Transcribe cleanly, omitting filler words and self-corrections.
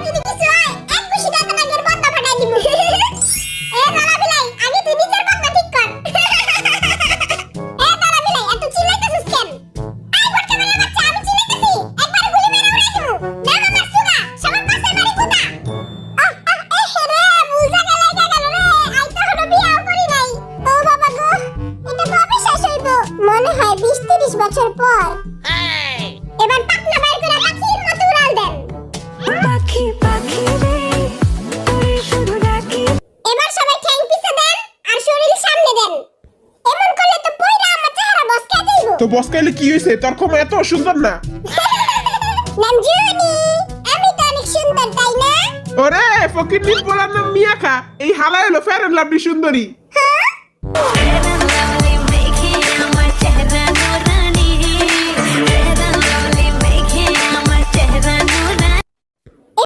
যদি কিছু হয় এক খুশি দাঁত লাগের পর্দা ফাটাই দিব এ দালা বিলাই আগে তুই নিজের পর্দা ঠিক কর এ দালা বিলাই এত চিল্লাইতেছিস কেন আই বটকা মেরে বাচ্চা আমি চিল্লাইতেছি একবার গুলি মেরে উড়াই দেবো না মামা সুগা সবার পাশে বাড়ি কোথা এ রে বুঝা গেল রে আই তো হলো বিয়াও করি নাই ও বাবা গো এটা তো অবিশ্বাস হইব মনে হয় 20-30 বছর পর এবার পাকনা বাইর করে পাখির মতো উড়াল দেন পাখি পাখি রে তোরে শুধু ডাকি এবার সবাই ঠ্যাং পিছে দেন আর শরীর সামনে দেন এমন করলে তো পয়রা আমার চেহারা বসকে যাইবো তো বসকাইলে কি হইছে তোর ক্ষমা এত সুন্দর না নাম জুনি আমি তো অনেক সুন্দর তাই না ওরে ফকির নিন বলার নাম মিয়া খা এই হালা হলো ফেয়ার এন্ড লাভলি সুন্দরী